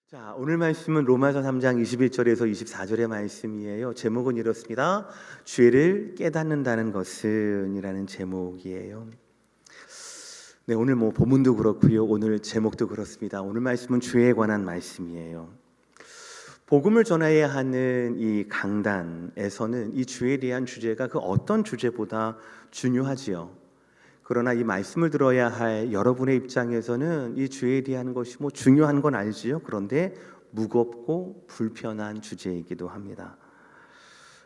자, 오늘 말씀은 로마서 3장 21절에서 24절의 말씀이에요. 제목은 이렇습니다. 죄를 깨닫는다는 것은 이라는 제목이에요. 네, 오늘 본문도 그렇고요. 오늘 제목도 그렇습니다. 오늘 말씀은 죄에 관한 말씀이에요. 복음을 전해야 하는 이 강단에서는 이 죄에 대한 주제가 그 어떤 주제보다 중요하지요. 그러나 이 말씀을 들어야 할 여러분의 입장에서는 이 죄에 대한 것이 중요한 건 알지요. 그런데 무겁고 불편한 주제이기도 합니다.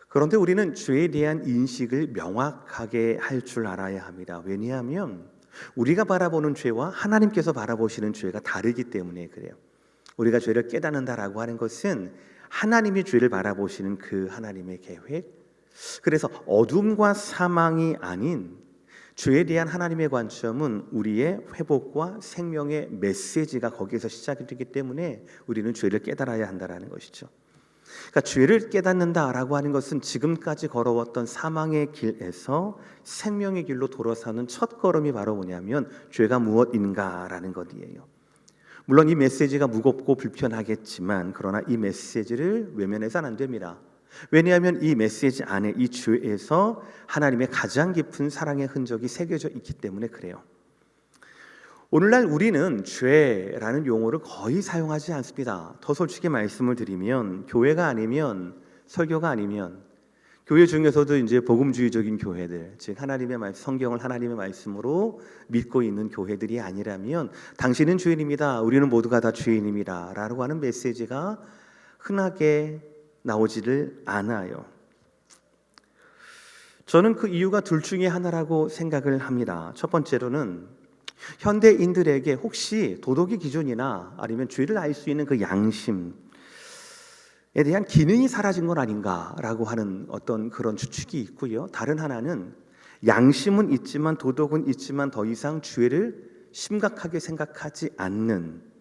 그런데 우리는 죄에 대한 인식을 명확하게 할 줄 알아야 합니다. 왜냐하면 우리가 바라보는 죄와 하나님께서 바라보시는 죄가 다르기 때문에 그래요. 우리가 죄를 깨닫는다라고 하는 것은 하나님이 죄를 바라보시는 그 하나님의 계획, 그래서 어둠과 사망이 아닌 죄에 대한 하나님의 관점은 우리의 회복과 생명의 메시지가 거기에서 시작이 되기 때문에 우리는 죄를 깨달아야 한다는 것이죠. 그러니까 죄를 깨닫는다라고 하는 것은 지금까지 걸어왔던 사망의 길에서 생명의 길로 돌아서는 첫 걸음이 바로 뭐냐면 죄가 무엇인가라는 것이에요. 물론 이 메시지가 무겁고 불편하겠지만 그러나 이 메시지를 외면해서는 안 됩니다. 왜냐하면 이 메시지 안에 이 죄에서 하나님의 가장 깊은 사랑의 흔적이 새겨져 있기 때문에 그래요. 오늘날 우리는 죄라는 용어를 거의 사용하지 않습니다. 더 솔직히 말씀을 드리면 교회가 아니면, 설교가 아니면, 교회 중에서도 이제 복음주의적인 교회들, 즉 하나님의 말씀, 성경을 하나님의 말씀으로 믿고 있는 교회들이 아니라면 당신은 죄인입니다, 우리는 모두가 다 죄인입니다 라고 하는 메시지가 흔하게 나오지를 않아요. 저는 그 이유가 둘 중에 하나라고 생각을 합니다. 첫 번째로는 현대인들에게 혹시 도덕의 기준이나 아니면 죄를 알 수 있는 그 양심에 대한 기능이 사라진 건 아닌가라고 하는 어떤 그런 추측이 있고요. 다른 하나는 양심은 있지만 도덕은 있지만 더 이상 죄를 심각하게 생각하지 않는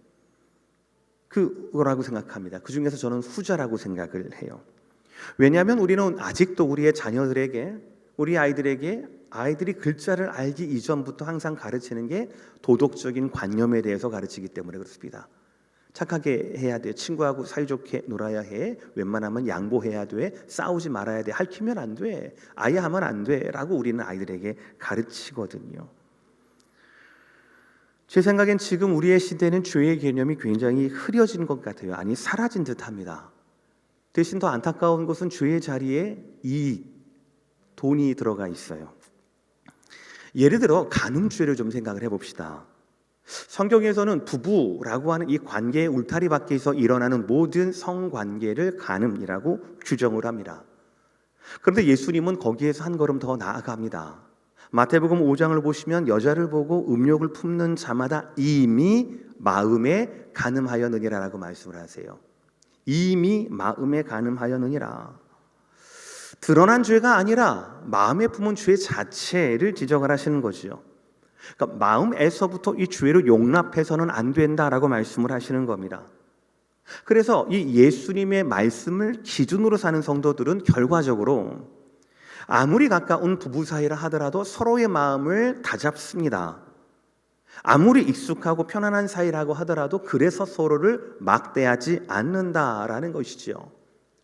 그거라고 생각합니다. 그 중에서 저는 후자라고 생각을 해요. 왜냐하면 우리는 아직도 우리의 자녀들에게, 우리 아이들이 글자를 알기 이전부터 항상 가르치는 게 도덕적인 관념에 대해서 가르치기 때문에 그렇습니다. 착하게 해야 돼, 친구하고 사이좋게 놀아야 해, 웬만하면 양보해야 돼, 싸우지 말아야 돼, 핥히면 안 돼, 아예 하면 안 돼 라고 우리는 아이들에게 가르치거든요. 제 생각엔 지금 우리의 시대는 죄의 개념이 굉장히 흐려진 것 같아요. 아니, 사라진 듯합니다. 대신 더 안타까운 것은 죄의 자리에 이익, 돈이 들어가 있어요. 예를 들어 간음죄를 좀 생각을 해봅시다. 성경에서는 부부라고 하는 이 관계의 울타리 밖에서 일어나는 모든 성관계를 간음이라고 규정을 합니다. 그런데 예수님은 거기에서 한 걸음 더 나아갑니다. 마태복음 5장을 보시면 여자를 보고 음욕을 품는 자마다 이미 마음에 간음하였느니라라고 말씀을 하세요. 이미 마음에 간음하였느니라. 드러난 죄가 아니라 마음에 품은 죄 자체를 지적을 하시는 거죠. 그러니까 마음에서부터 이 죄를 용납해서는 안 된다라고 말씀을 하시는 겁니다. 그래서 이 예수님의 말씀을 기준으로 사는 성도들은 결과적으로 아무리 가까운 부부 사이라 하더라도 서로의 마음을 다잡습니다. 아무리 익숙하고 편안한 사이라고 하더라도 그래서 서로를 막대하지 않는다라는 것이죠.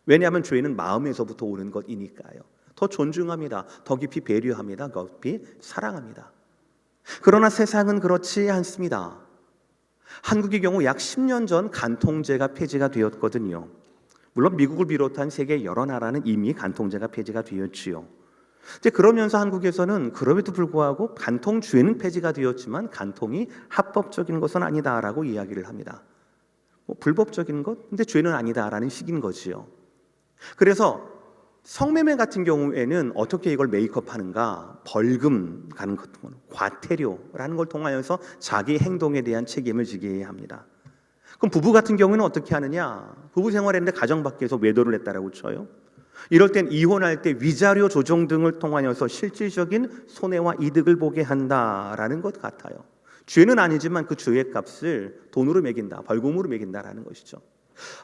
왜냐하면 죄는 마음에서부터 오는 것이니까요. 더 존중합니다. 더 깊이 배려합니다. 더 깊이 사랑합니다. 그러나 세상은 그렇지 않습니다. 한국의 경우 약 10년 전 간통죄가 폐지가 되었거든요. 물론 미국을 비롯한 세계 여러 나라는 이미 간통죄가 폐지가 되었지요. 이제 그러면서 한국에서는 그럼에도 불구하고 간통죄는 폐지가 되었지만 간통이 합법적인 것은 아니다라고 이야기를 합니다. 불법적인 것, 근데 죄는 아니다라는 식인 거지요. 그래서 성매매 같은 경우에는 어떻게 이걸 메이크업하는가? 벌금 가는 것, 과태료라는 걸 통하여서 자기 행동에 대한 책임을 지게 해야 합니다. 그럼 부부 같은 경우는 어떻게 하느냐? 부부 생활했는데 가정 밖에서 외도를 했다라고 쳐요. 이럴 땐 이혼할 때 위자료 조정 등을 통하여서 실질적인 손해와 이득을 보게 한다라는 것 같아요. 죄는 아니지만 그 죄의 값을 돈으로 매긴다, 벌금으로 매긴다라는 것이죠.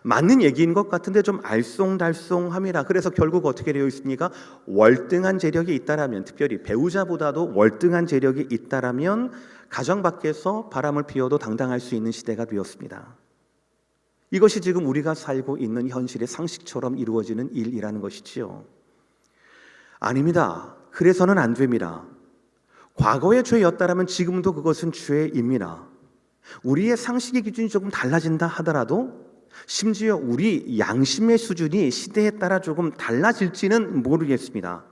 맞는 얘기인 것 같은데 좀 알쏭달쏭합니다. 그래서 결국 어떻게 되어 있습니까? 월등한 재력이 있다라면, 특별히 배우자보다도 월등한 재력이 있다라면 가정 밖에서 바람을 피워도 당당할 수 있는 시대가 되었습니다. 이것이 지금 우리가 살고 있는 현실의 상식처럼 이루어지는 일이라는 것이지요. 아닙니다. 그래서는 안 됩니다. 과거의 죄였다라면 지금도 그것은 죄입니다. 우리의 상식의 기준이 조금 달라진다 하더라도 심지어 우리 양심의 수준이 시대에 따라 조금 달라질지는 모르겠습니다.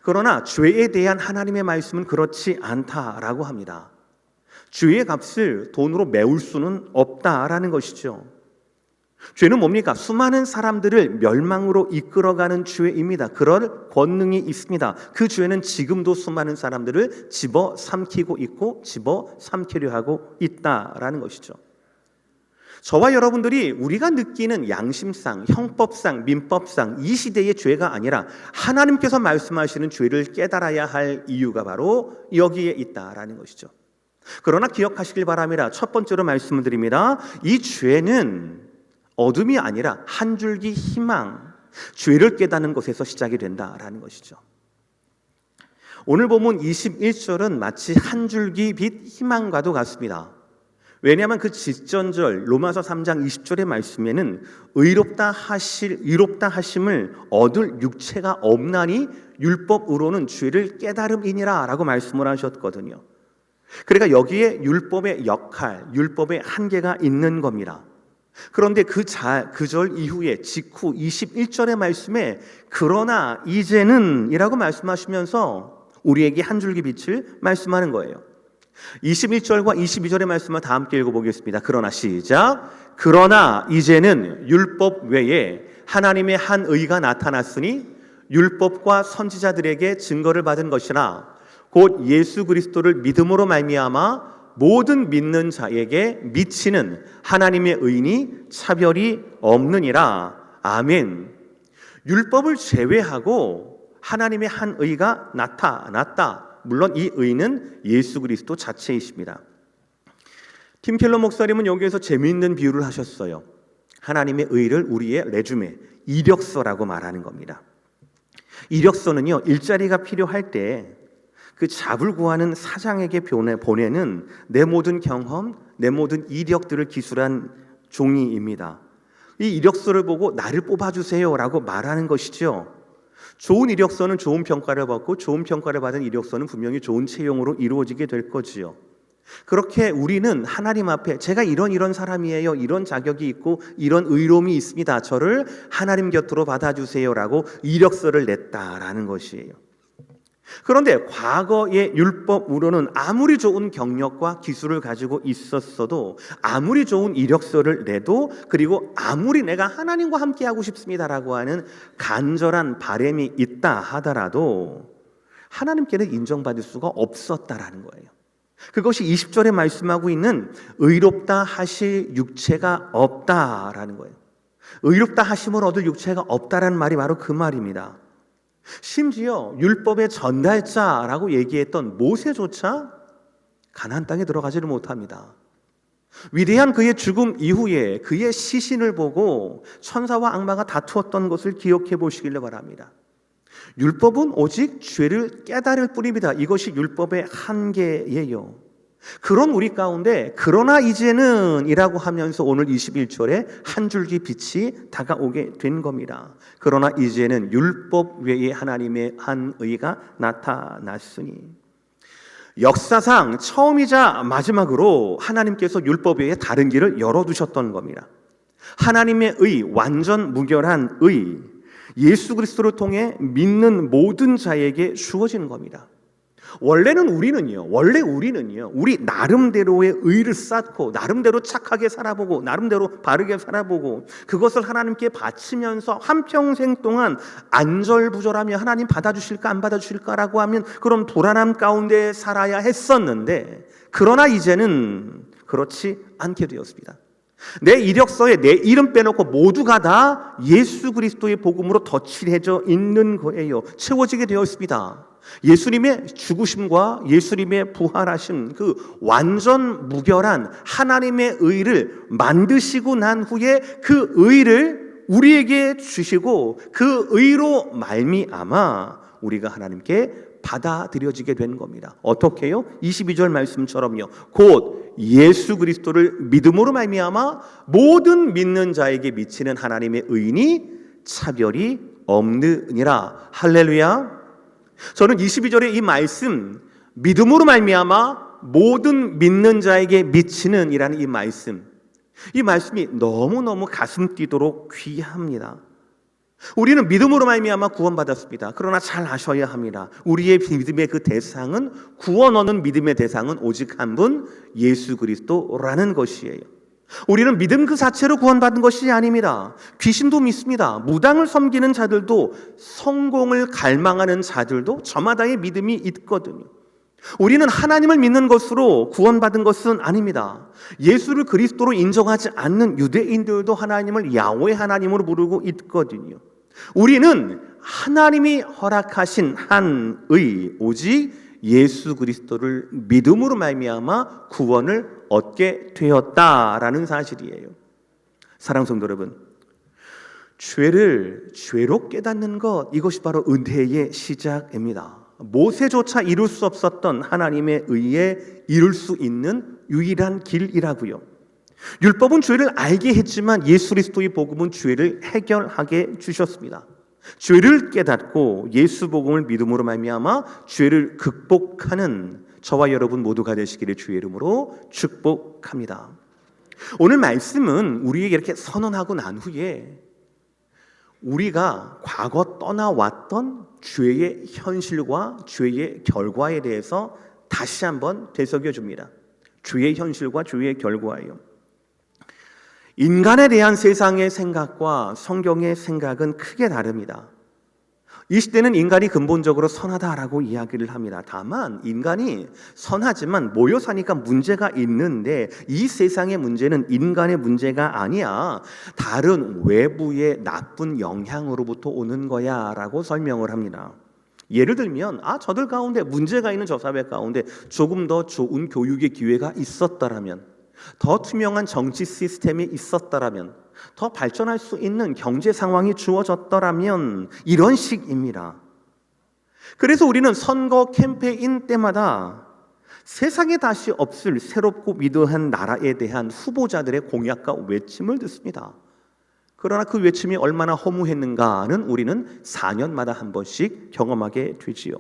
그러나 죄에 대한 하나님의 말씀은 그렇지 않다라고 합니다. 죄의 값을 돈으로 메울 수는 없다라는 것이죠. 죄는 뭡니까? 수많은 사람들을 멸망으로 이끌어가는 죄입니다. 그럴 권능이 있습니다. 그 죄는 지금도 수많은 사람들을 집어삼키고 있고 집어삼키려 하고 있다라는 것이죠. 저와 여러분들이 우리가 느끼는 양심상, 형법상, 민법상 이 시대의 죄가 아니라 하나님께서 말씀하시는 죄를 깨달아야 할 이유가 바로 여기에 있다라는 것이죠. 그러나 기억하시길 바랍니다. 첫 번째로 말씀을 드립니다. 이 죄는 어둠이 아니라 한 줄기 희망, 죄를 깨닫는 것에서 시작이 된다라는 것이죠. 오늘 본문 21절은 마치 한 줄기 빛 희망과도 같습니다. 왜냐하면 그 직전절 로마서 3장 20절의 말씀에는 의롭다 하심을 얻을 육체가 없나니 율법으로는 죄를 깨달음이니라 라고 말씀을 하셨거든요. 그러니까 여기에 율법의 역할, 율법의 한계가 있는 겁니다. 그런데 그 절 이후에 직후 21절의 말씀에 그러나 이제는 이라고 말씀하시면서 우리에게 한 줄기 빛을 말씀하는 거예요. 21절과 22절의 말씀을 다 함께 읽어보겠습니다. 그러나 시작. 그러나 이제는 율법 외에 하나님의 한 의가 나타났으니 율법과 선지자들에게 증거를 받은 것이라 곧 예수 그리스도를 믿음으로 말미암아 모든 믿는 자에게 미치는 하나님의 의인이 차별이 없느니라. 아멘. 율법을 제외하고 하나님의 한 의가 나타났다. 물론 이 의는 예수 그리스도 자체이십니다. 팀 켈러 목사님은 여기에서 재미있는 비유를 하셨어요. 하나님의 의를 우리의 레주메, 이력서라고 말하는 겁니다. 이력서는요, 일자리가 필요할 때 그 잡을 구하는 사장에게 보내는 내 모든 경험, 내 모든 이력들을 기술한 종이입니다. 이 이력서를 보고 나를 뽑아주세요라고 말하는 것이죠. 좋은 이력서는 좋은 평가를 받고 좋은 평가를 받은 이력서는 분명히 좋은 채용으로 이루어지게 될 거지요. 그렇게 우리는 하나님 앞에 제가 이런 사람이에요. 이런 자격이 있고 이런 의로움이 있습니다. 저를 하나님 곁으로 받아주세요라고 이력서를 냈다라는 것이에요. 그런데 과거의 율법으로는 아무리 좋은 경력과 기술을 가지고 있었어도 아무리 좋은 이력서를 내도 그리고 아무리 내가 하나님과 함께하고 싶습니다라고 하는 간절한 바람이 있다 하더라도 하나님께는 인정받을 수가 없었다라는 거예요. 그것이 20절에 말씀하고 있는 의롭다 하실 육체가 없다라는 거예요. 의롭다 하심을 얻을 육체가 없다라는 말이 바로 그 말입니다. 심지어 율법의 전달자라고 얘기했던 모세조차 가나안 땅에 들어가지를 못합니다. 위대한 그의 죽음 이후에 그의 시신을 보고 천사와 악마가 다투었던 것을 기억해 보시길 바랍니다. 율법은 오직 죄를 깨달을 뿐입니다. 이것이 율법의 한계예요. 그런 우리 가운데 그러나 이제는 이라고 하면서 오늘 21절에 한 줄기 빛이 다가오게 된 겁니다. 그러나 이제는 율법 외에 하나님의 한 의가 나타났으니 역사상 처음이자 마지막으로 하나님께서 율법 외에 다른 길을 열어두셨던 겁니다. 하나님의 의, 완전 무결한 의, 예수 그리스도를 통해 믿는 모든 자에게 주어지는 겁니다. 원래 우리는요, 우리 나름대로의 의를 쌓고, 나름대로 착하게 살아보고, 나름대로 바르게 살아보고, 그것을 하나님께 바치면서 한평생 동안 안절부절하며 하나님 받아주실까, 안 받아주실까라고 하면 그런 불안함 가운데 살아야 했었는데, 그러나 이제는 그렇지 않게 되었습니다. 내 이력서에 내 이름 빼놓고 모두가 다 예수 그리스도의 복음으로 덧칠해져 있는 거예요. 채워지게 되었습니다. 예수님의 죽으심과 예수님의 부활하심, 그 완전 무결한 하나님의 의를 만드시고 난 후에 그 의를 우리에게 주시고 그 의로 말미암아 우리가 하나님께 받아들여지게 된 겁니다. 어떻게요? 22절 말씀처럼요. 곧 예수 그리스도를 믿음으로 말미암아 모든 믿는 자에게 미치는 하나님의 의인이 차별이 없느니라. 할렐루야. 저는 22절의 이 말씀, 믿음으로 말미암아 모든 믿는 자에게 미치는 이라는 이 말씀이 너무너무 가슴 뛰도록 귀합니다. 우리는 믿음으로 말미암아 구원받았습니다. 그러나 잘 아셔야 합니다. 우리의 믿음의 그 대상은, 구원 얻는 믿음의 대상은 오직 한 분, 예수 그리스도라는 것이에요. 우리는 믿음 그 자체로 구원받은 것이 아닙니다. 귀신도 믿습니다. 무당을 섬기는 자들도, 성공을 갈망하는 자들도 저마다의 믿음이 있거든요. 우리는 하나님을 믿는 것으로 구원받은 것은 아닙니다. 예수를 그리스도로 인정하지 않는 유대인들도 하나님을 야훼 하나님으로 부르고 있거든요. 우리는 하나님이 허락하신 한 의, 오직 예수 그리스도를 믿음으로 말미암아 구원을 얻게 되었다라는 사실이에요. 사랑하는 성도 여러분, 죄를 죄로 깨닫는 것, 이것이 바로 은혜의 시작입니다. 모세조차 이룰 수 없었던 하나님의 의에 이룰 수 있는 유일한 길이라고요. 율법은 죄를 알게 했지만 예수 그리스도의 복음은 죄를 해결하게 주셨습니다. 죄를 깨닫고 예수 복음을 믿음으로 말미암아 죄를 극복하는 저와 여러분 모두가 되시기를 주의 이름으로 축복합니다. 오늘 말씀은 우리에게 이렇게 선언하고 난 후에 우리가 과거 떠나왔던 죄의 현실과 죄의 결과에 대해서 다시 한번 되새겨 줍니다. 죄의 현실과 죄의 결과예요. 인간에 대한 세상의 생각과 성경의 생각은 크게 다릅니다. 이 시대는 인간이 근본적으로 선하다라고 이야기를 합니다. 다만 인간이 선하지만 모여 사니까 문제가 있는데, 이 세상의 문제는 인간의 문제가 아니야, 다른 외부의 나쁜 영향으로부터 오는 거야 라고 설명을 합니다. 예를 들면 저들 가운데, 문제가 있는 저 사회 가운데 조금 더 좋은 교육의 기회가 있었다라면, 더 투명한 정치 시스템이 있었다라면, 더 발전할 수 있는 경제 상황이 주어졌더라면, 이런 식입니다. 그래서 우리는 선거 캠페인 때마다 세상에 다시 없을 새롭고 위대한 나라에 대한 후보자들의 공약과 외침을 듣습니다. 그러나 그 외침이 얼마나 허무했는가는 우리는 4년마다 한 번씩 경험하게 되지요.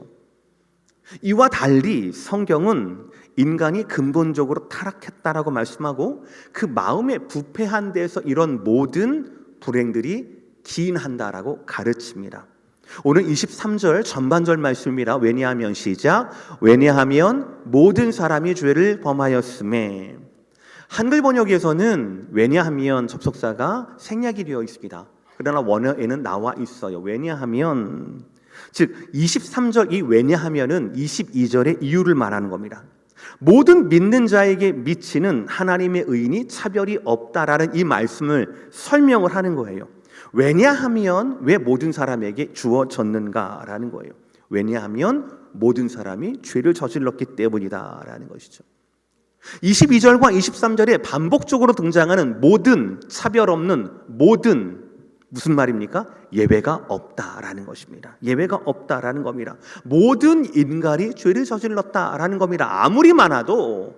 이와 달리 성경은 인간이 근본적으로 타락했다라고 말씀하고, 그 마음의 부패한 데서 이런 모든 불행들이 기인한다라고 가르칩니다. 오늘 23절 전반절 말씀입니다. 왜냐하면, 시작. 왜냐하면 모든 사람이 죄를 범하였음에. 한글 번역에서는 왜냐하면 접속사가 생략이 되어 있습니다. 그러나 원어에는 나와 있어요. 왜냐하면, 즉 23절 이 왜냐하면은 22절의 이유를 말하는 겁니다. 모든 믿는 자에게 미치는 하나님의 의인이 차별이 없다라는 이 말씀을 설명을 하는 거예요. 왜냐하면 왜 모든 사람에게 주어졌는가라는 거예요. 왜냐하면 모든 사람이 죄를 저질렀기 때문이다라는 것이죠. 22절과 23절에 반복적으로 등장하는 모든, 차별 없는 모든, 무슨 말입니까? 예외가 없다라는 것입니다. 예외가 없다라는 겁니다. 모든 인간이 죄를 저질렀다라는 겁니다. 아무리 많아도,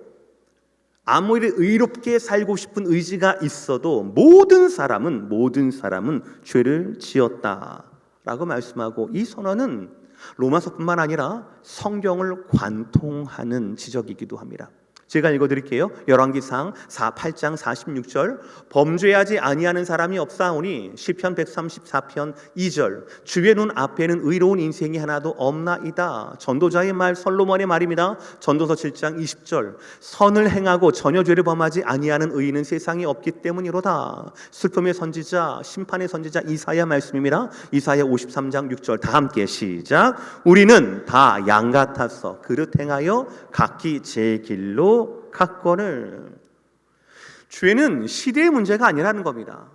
아무리 의롭게 살고 싶은 의지가 있어도 모든 사람은 죄를 지었다라고 말씀하고, 이 선언은 로마서뿐만 아니라 성경을 관통하는 지적이기도 합니다. 제가 읽어드릴게요. 열왕기상 8장 46절. 범죄하지 아니하는 사람이 없사오니, 시편 134편 2절. 주의 눈 앞에는 의로운 인생이 하나도 없나이다. 전도자의 말, 솔로몬의 말입니다. 전도서 7장 20절. 선을 행하고 전혀 죄를 범하지 아니하는 의인은 세상에 없기 때문이로다. 슬픔의 선지자, 심판의 선지자 이사야 말씀입니다. 이사야 53장 6절. 다 함께 시작. 우리는 다 양 같아서 그릇 행하여 각기 제 길로 갔거늘. 죄는 시대의 문제가 아니라는 겁니다.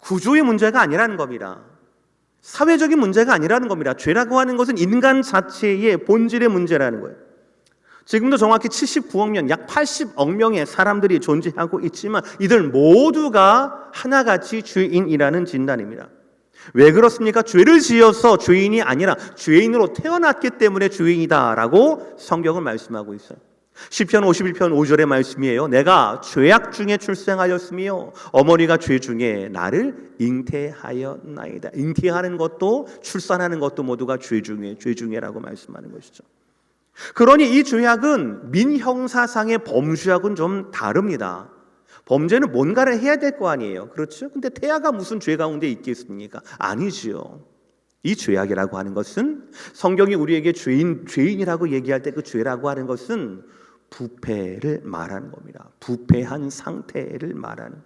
구조의 문제가 아니라는 겁니다. 사회적인 문제가 아니라는 겁니다. 죄라고 하는 것은 인간 자체의 본질의 문제라는 거예요. 지금도 정확히 79억 명, 약 80억 명의 사람들이 존재하고 있지만 이들 모두가 하나같이 죄인이라는 진단입니다. 왜 그렇습니까? 죄를 지어서 죄인이 아니라 죄인으로 태어났기 때문에 죄인이다라고 성경은 말씀하고 있어요. 시편 51편 5절의 말씀이에요. 내가 죄악 중에 출생하였으며 어머니가 죄 중에 나를 잉태하였나이다. 잉태하는 것도 출산하는 것도 모두가 죄 중에라고 말씀하는 것이죠. 그러니 이 죄악은 민형사상의 범죄하고는 좀 다릅니다. 범죄는 뭔가를 해야 될 거 아니에요. 그렇죠? 근데 태아가 무슨 죄 가운데 있겠습니까? 아니지요. 이 죄악이라고 하는 것은 성경이 우리에게 죄인이라고 얘기할 때 그 죄라고 하는 것은 부패를 말하는 겁니다. 부패한 상태를 말하는.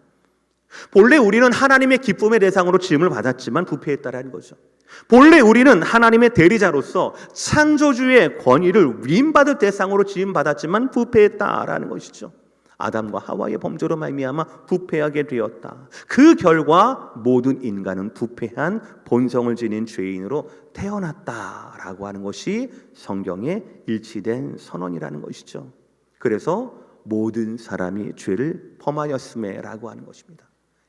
본래 우리는 하나님의 기쁨의 대상으로 지음을 받았지만 부패했다라는 거죠. 본래 우리는 하나님의 대리자로서 창조주의 권위를 위임받을 대상으로 지음 받았지만 부패했다라는 것이죠. 아담과 하와의 범죄로 말미암아 부패하게 되었다. 그 결과 모든 인간은 부패한 본성을 지닌 죄인으로 태어났다라고 하는 것이 성경에 일치된 선언이라는 것이죠. 그래서 모든 사람이 죄를 범하였음에라고 하는 것입니다.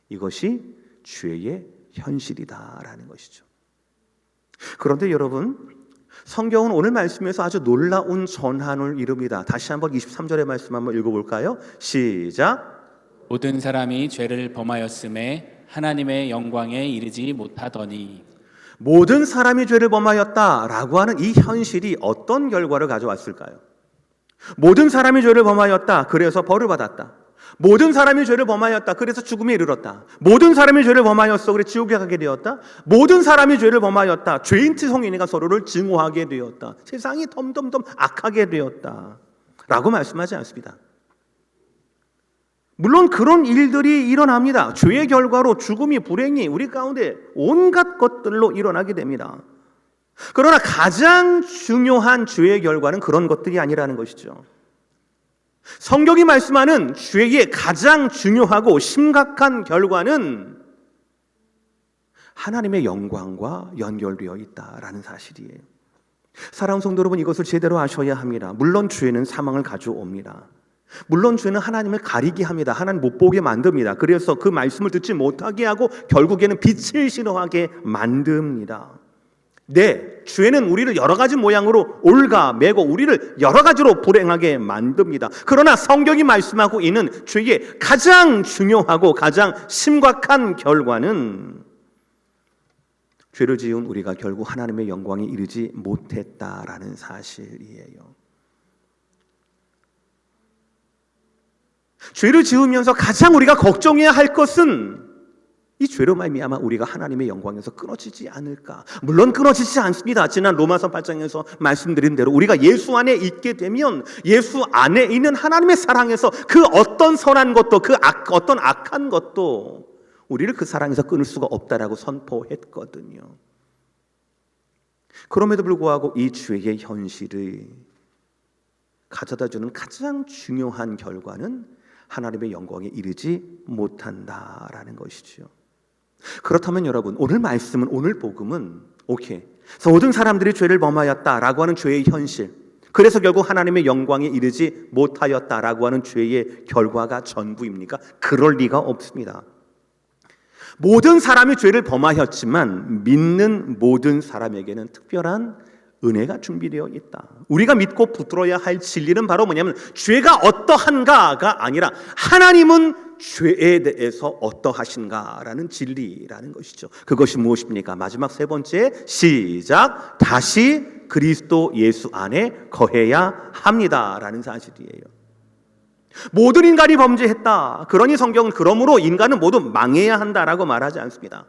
이것이 죄의 현실이다라는 것이죠. 그런데 여러분, 성경은 오늘 말씀에서 아주 놀라운 전환을 이룹니다. 다시 한번 23절의 말씀 한번 읽어볼까요? 시작. 모든 사람이 죄를 범하였음에 하나님의 영광에 이르지 못하더니. 모든 사람이 죄를 범하였다라고 하는 이 현실이 어떤 결과를 가져왔을까요? 모든 사람이 죄를 범하였다. 그래서 벌을 받았다. 모든 사람이 죄를 범하였다. 그래서 죽음에 이르렀다. 모든 사람이 죄를 범하였어. 그래서 지옥에 가게 되었다. 모든 사람이 죄를 범하였다. 죄인티 성인이가 서로를 증오하게 되었다. 세상이 덤덤덤 악하게 되었다. 라고 말씀하지 않습니다. 물론 그런 일들이 일어납니다. 죄의 결과로 죽음이 불행이 우리 가운데 온갖 것들로 일어나게 됩니다. 그러나 가장 중요한 죄의 결과는 그런 것들이 아니라는 것이죠. 성경이 말씀하는 죄의 가장 중요하고 심각한 결과는 하나님의 영광과 연결되어 있다라는 사실이에요. 사랑하는 성도 여러분, 이것을 제대로 아셔야 합니다. 물론 죄는 사망을 가져옵니다. 물론 죄는 하나님을 가리게 합니다. 하나님 못 보게 만듭니다. 그래서 그 말씀을 듣지 못하게 하고 결국에는 빛을 싫어하게 만듭니다. 네, 죄는 우리를 여러 가지 모양으로 올가매고 우리를 여러 가지로 불행하게 만듭니다. 그러나 성경이 말씀하고 있는 죄의 가장 중요하고 가장 심각한 결과는 죄를 지은 우리가 결국 하나님의 영광에 이르지 못했다라는 사실이에요. 죄를 지으면서 가장 우리가 걱정해야 할 것은 이 죄로 말미암아 우리가 하나님의 영광에서 끊어지지 않을까. 물론 끊어지지 않습니다. 지난 로마서 8장에서 말씀드린 대로 우리가 예수 안에 있게 되면 예수 안에 있는 하나님의 사랑에서 그 어떤 선한 것도 어떤 악한 것도 우리를 그 사랑에서 끊을 수가 없다라고 선포했거든요. 그럼에도 불구하고 이 죄의 현실을 가져다주는 가장 중요한 결과는 하나님의 영광에 이르지 못한다라는 것이죠. 그렇다면 여러분, 오늘 말씀은, 오늘 복음은 오케이, 모든 사람들이 죄를 범하였다라고 하는 죄의 현실, 그래서 결국 하나님의 영광에 이르지 못하였다라고 하는 죄의 결과가 전부입니까? 그럴 리가 없습니다. 모든 사람이 죄를 범하였지만 믿는 모든 사람에게는 특별한 은혜가 준비되어 있다. 우리가 믿고 붙들어야 할 진리는 바로 뭐냐면 죄가 어떠한가가 아니라 하나님은 죄에 대해서 어떠하신가라는 진리라는 것이죠. 그것이 무엇입니까? 마지막 세 번째, 시작. 다시 그리스도 예수 안에 거해야 합니다라는 사실이에요. 모든 인간이 범죄했다. 그러니 성경은 그러므로 인간은 모두 망해야 한다라고 말하지 않습니다.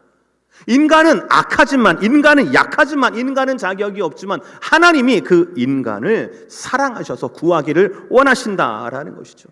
인간은 악하지만, 인간은 약하지만, 인간은 자격이 없지만 하나님이 그 인간을 사랑하셔서 구하기를 원하신다라는 것이죠.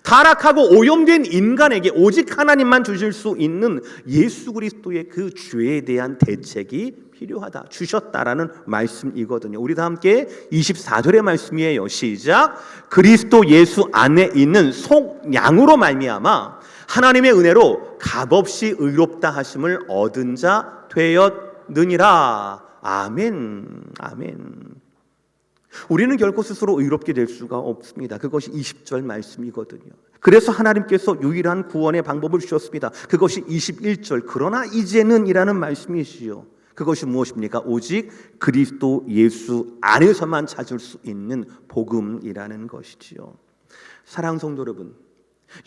타락하고 오염된 인간에게 오직 하나님만 주실 수 있는 예수 그리스도의 그 죄에 대한 대책이 필요하다, 주셨다라는 말씀이거든요. 우리 다 함께 24절의 말씀이에요. 시작. 그리스도 예수 안에 있는 속량으로 말미암아 하나님의 은혜로 값없이 의롭다 하심을 얻은 자 되었느니라. 아멘. 아멘. 우리는 결코 스스로 의롭게 될 수가 없습니다. 그것이 20절 말씀이거든요. 그래서 하나님께서 유일한 구원의 방법을 주셨습니다. 그것이 21절 그러나 이제는 이라는 말씀이시요. 그것이 무엇입니까? 오직 그리스도 예수 안에서만 찾을 수 있는 복음이라는 것이지요. 사랑하는 성도 여러분,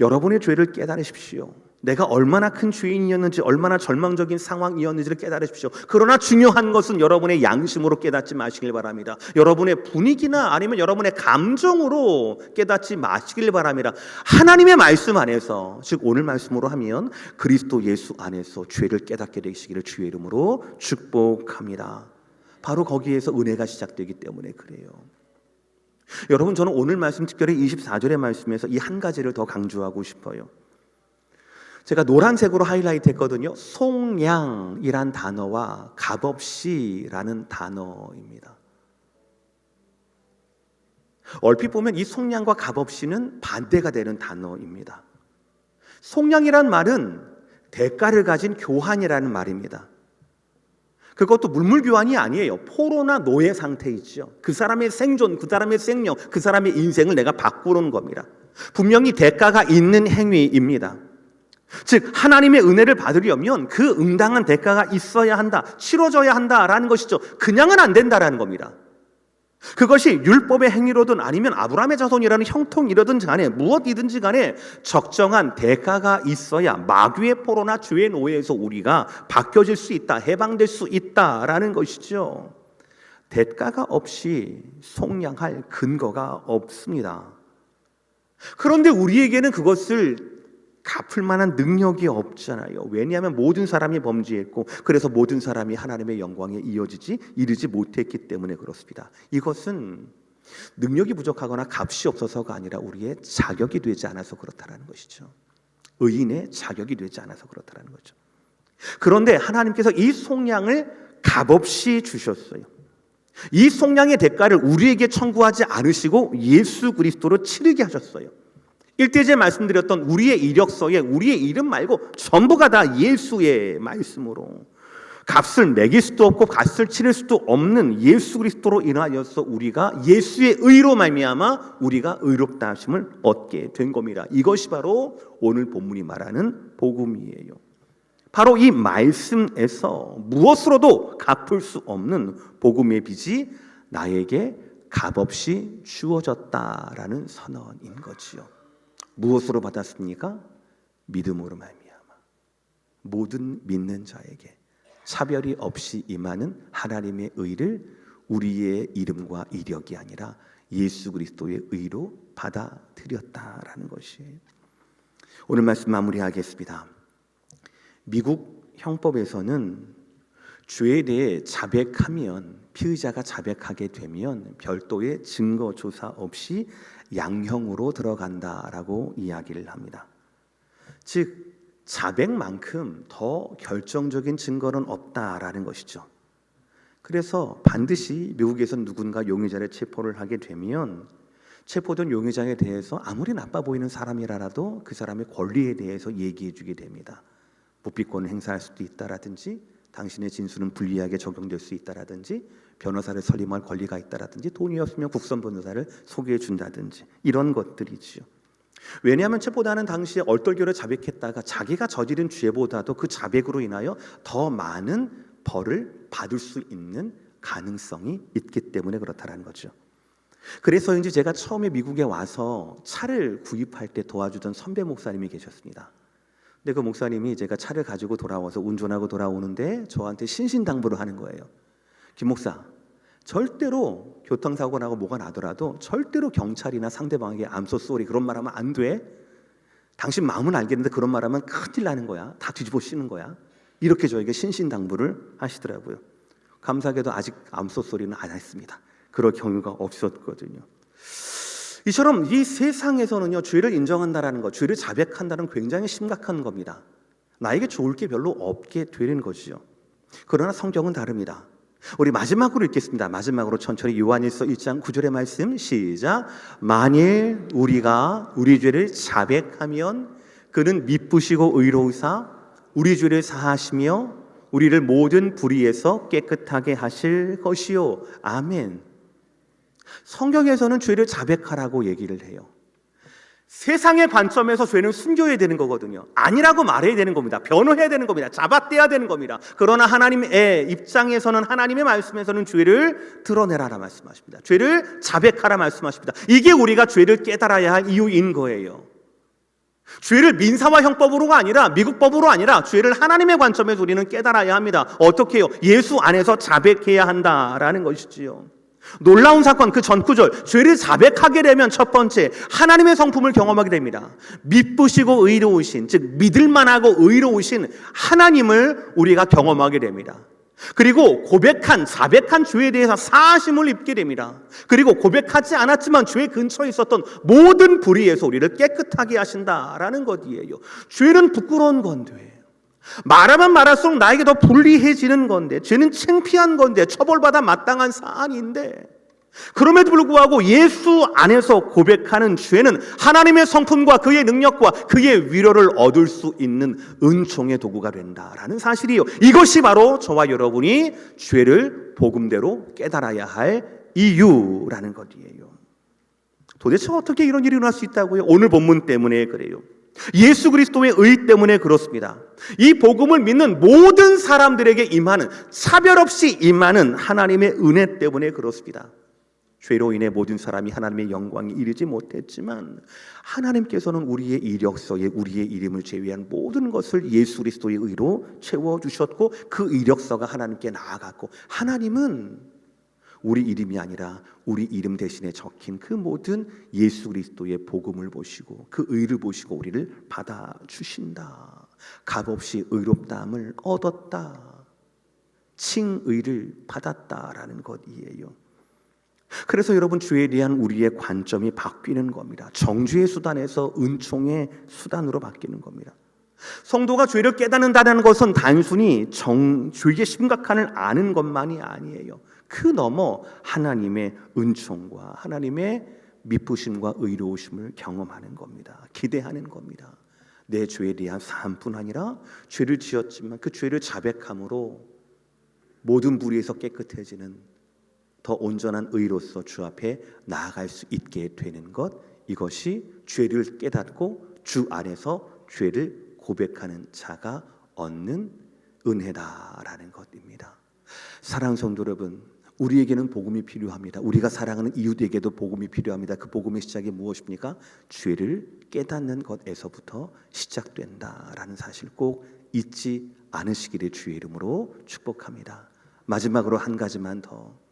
여러분의 죄를 깨달으십시오. 내가 얼마나 큰 죄인이었는지, 얼마나 절망적인 상황이었는지를 깨달으십시오. 그러나 중요한 것은 여러분의 양심으로 깨닫지 마시길 바랍니다. 여러분의 분위기나 아니면 여러분의 감정으로 깨닫지 마시길 바랍니다. 하나님의 말씀 안에서, 즉 오늘 말씀으로 하면 그리스도 예수 안에서 죄를 깨닫게 되시기를 주의 이름으로 축복합니다. 바로 거기에서 은혜가 시작되기 때문에 그래요. 여러분, 저는 오늘 말씀, 특별히 24절의 말씀에서 이 한 가지를 더 강조하고 싶어요. 제가 노란색으로 하이라이트 했거든요. 속량이란 단어와 값없이라는 단어입니다. 얼핏 보면 이 속량과 값없이는 반대가 되는 단어입니다. 속량이란 말은 대가를 가진 교환이라는 말입니다. 그것도 물물교환이 아니에요. 포로나 노예 상태이죠. 그 사람의 생존, 그 사람의 생명, 그 사람의 인생을 내가 바꾸는 겁니다. 분명히 대가가 있는 행위입니다. 즉 하나님의 은혜를 받으려면 그 응당한 대가가 있어야 한다, 치러져야 한다라는 것이죠. 그냥은 안 된다라는 겁니다. 그것이 율법의 행위로든 아니면 아브라함의 자손이라는 형통이라든 간에 무엇이든지 간에 적정한 대가가 있어야 마귀의 포로나 죄의 노예에서 우리가 바뀌어질 수 있다, 해방될 수 있다라는 것이죠. 대가가 없이 속량할 근거가 없습니다. 그런데 우리에게는 그것을 갚을 만한 능력이 없잖아요. 왜냐하면 모든 사람이 범죄했고 그래서 모든 사람이 하나님의 영광에 이르지 못했기 때문에 그렇습니다. 이것은 능력이 부족하거나 값이 없어서가 아니라 우리의 자격이 되지 않아서 그렇다는 것이죠. 의인의 자격이 되지 않아서 그렇다는 거죠. 그런데 하나님께서 이 속량을 값없이 주셨어요. 이 속량의 대가를 우리에게 청구하지 않으시고 예수 그리스도로 치르게 하셨어요. 일대제 말씀드렸던 우리의 이력서에 우리의 이름 말고 전부가 다 예수의 말씀으로 값을 매길 수도 없고 값을 치를 수도 없는 예수 그리스도로 인하여서 우리가 예수의 의로 말미암아 우리가 의롭다 하심을 얻게 된 겁니다. 이것이 바로 오늘 본문이 말하는 복음이에요. 바로 이 말씀에서 무엇으로도 갚을 수 없는 복음의 빚이 나에게 값없이 주어졌다라는 선언인 거지요. 무엇으로 받았습니까? 믿음으로 말미암아 모든 믿는 자에게 차별이 없이 임하는 하나님의 의를 우리의 이름과 이력이 아니라 예수 그리스도의 의로 받아들였다라는 것이에요. 오늘 말씀 마무리하겠습니다. 미국 형법에서는 죄에 대해 자백하면 피의자가 자백하게 되면 별도의 증거 조사 없이 양형으로 들어간다라고 이야기를 합니다. 즉 자백만큼 더 결정적인 증거는 없다라는 것이죠. 그래서 반드시 미국에서는 누군가 용의자를 체포를 하게 되면 체포된 용의자에 대해서 아무리 나빠 보이는 사람이라도 그 사람의 권리에 대해서 얘기해 주게 됩니다. 묵비권을 행사할 수도 있다라든지 당신의 진술은 불리하게 적용될 수 있다라든지 변호사를 설립할 권리가 있다라든지 돈이 없으면 국선 변호사를 소개해 준다든지 이런 것들이지요. 왜냐하면 체포단은 당시에 얼떨결에 자백했다가 자기가 저지른 죄보다도 그 자백으로 인하여 더 많은 벌을 받을 수 있는 가능성이 있기 때문에 그렇다는 거죠. 그래서인지 제가 처음에 미국에 와서 차를 구입할 때 도와주던 선배 목사님이 계셨습니다. 근데 그 목사님이 제가 차를 가지고 돌아와서 운전하고 돌아오는데 저한테 신신당부를 하는 거예요. 김 목사, 절대로 교통사고 나고 뭐가 나더라도 절대로 경찰이나 상대방에게 I'm so sorry 그런 말 하면 안 돼. 당신 마음은 알겠는데 그런 말 하면 큰일 나는 거야. 다 뒤집어 씌는 거야. 이렇게 저에게 신신당부를 하시더라고요. 감사하게도 아직 I'm so sorry는 안 했습니다. 그럴 경우가 없었거든요. 이처럼 이 세상에서는요, 죄를 인정한다라는 것, 죄를 자백한다는 굉장히 심각한 겁니다. 나에게 좋을 게 별로 없게 되는 것이죠. 그러나 성경은 다릅니다. 우리 마지막으로 읽겠습니다. 마지막으로 천천히 요한일서 1장 9절의 말씀 시작. 만일 우리가 우리 죄를 자백하면 그는 미쁘시고 의로우사 우리 죄를 사하시며 우리를 모든 불의에서 깨끗하게 하실 것이요. 아멘. 성경에서는 죄를 자백하라고 얘기를 해요. 세상의 관점에서 죄는 숨겨야 되는 거거든요. 아니라고 말해야 되는 겁니다. 변호해야 되는 겁니다. 잡아떼야 되는 겁니다. 그러나 하나님의 입장에서는, 하나님의 말씀에서는 죄를 드러내라라 말씀하십니다. 죄를 자백하라 말씀하십니다. 이게 우리가 죄를 깨달아야 할 이유인 거예요. 죄를 민사와 형법으로가 아니라, 미국법으로 아니라 죄를 하나님의 관점에서 우리는 깨달아야 합니다. 어떻게 해요? 예수 안에서 자백해야 한다라는 것이지요. 놀라운 사건, 그 전 구절, 죄를 자백하게 되면 첫 번째 하나님의 성품을 경험하게 됩니다. 미쁘시고 의로우신, 즉 믿을만하고 의로우신 하나님을 우리가 경험하게 됩니다. 그리고 고백한, 자백한 죄에 대해서 사하심을 입게 됩니다. 그리고 고백하지 않았지만 죄 근처에 있었던 모든 불의에서 우리를 깨끗하게 하신다라는 것이에요. 죄는 부끄러운 건데, 말하면 말할수록 나에게 더 불리해지는 건데, 죄는 창피한 건데, 처벌받아 마땅한 사안인데, 그럼에도 불구하고 예수 안에서 고백하는 죄는 하나님의 성품과 그의 능력과 그의 위로를 얻을 수 있는 은총의 도구가 된다라는 사실이요. 이것이 바로 저와 여러분이 죄를 복음대로 깨달아야 할 이유라는 것이에요. 도대체 어떻게 이런 일이 일어날 수 있다고요? 오늘 본문 때문에 그래요. 예수 그리스도의 의 때문에 그렇습니다. 이 복음을 믿는 모든 사람들에게 임하는, 차별 없이 임하는 하나님의 은혜 때문에 그렇습니다. 죄로 인해 모든 사람이 하나님의 영광에 이르지 못했지만 하나님께서는 우리의 이력서에 우리의 이름을 제외한 모든 것을 예수 그리스도의 의로 채워주셨고, 그 이력서가 하나님께 나아갔고, 하나님은 우리 이름이 아니라 우리 이름 대신에 적힌 그 모든 예수 그리스도의 복음을 보시고 그 의를 보시고 우리를 받아주신다. 값없이 의롭다함을 얻었다. 칭의를 받았다라는 것이에요. 그래서 여러분, 죄에 대한 우리의 관점이 바뀌는 겁니다. 정죄의 수단에서 은총의 수단으로 바뀌는 겁니다. 성도가 죄를 깨닫는다는 것은 단순히 죄의 심각함을 아는 것만이 아니에요. 그 너머 하나님의 은총과 하나님의 미쁘심과 의로우심을 경험하는 겁니다. 기대하는 겁니다. 내 죄에 대한 사함뿐 아니라 죄를 지었지만 그 죄를 자백함으로 모든 불의에서 깨끗해지는 더 온전한 의로서 주 앞에 나아갈 수 있게 되는 것, 이것이 죄를 깨닫고 주 안에서 죄를 고백하는 자가 얻는 은혜다라는 것입니다. 사랑하는 성도 여러분, 우리에게는 복음이 필요합니다. 우리가 사랑하는 이웃에게도 복음이 필요합니다. 그 복음의 시작이 무엇입니까? 죄를 깨닫는 것에서부터 시작된다라는 사실 꼭 잊지 않으시기를 주의 이름으로 축복합니다. 마지막으로 한 가지만 더.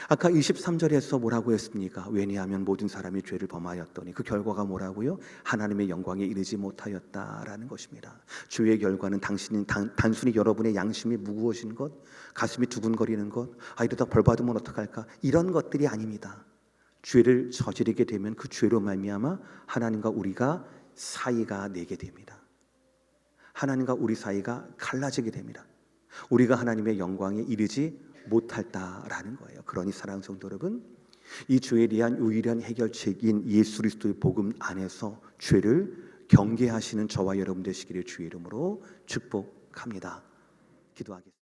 아까 23절에서 뭐라고 했습니까? 왜냐하면 모든 사람이 죄를 범하였더니, 그 결과가 뭐라고요? 하나님의 영광에 이르지 못하였다라는 것입니다. 죄의 결과는 단순히 여러분의 양심이 무거워진 것, 가슴이 두근거리는 것, 이러다 벌 받으면 어떡할까, 이런 것들이 아닙니다. 죄를 저지르게 되면 그 죄로 말미암아 하나님과 우리가 사이가 내게 됩니다. 하나님과 우리 사이가 갈라지게 됩니다. 우리가 하나님의 영광에 이르지 못할다라는 거예요. 그러니 사랑하는 성도 여러분, 이 죄에 대한 유일한 해결책인 예수 그리스도의 복음 안에서 죄를 경계하시는 저와 여러분 되시기를 주의 이름으로 축복합니다. 기도하겠습니다.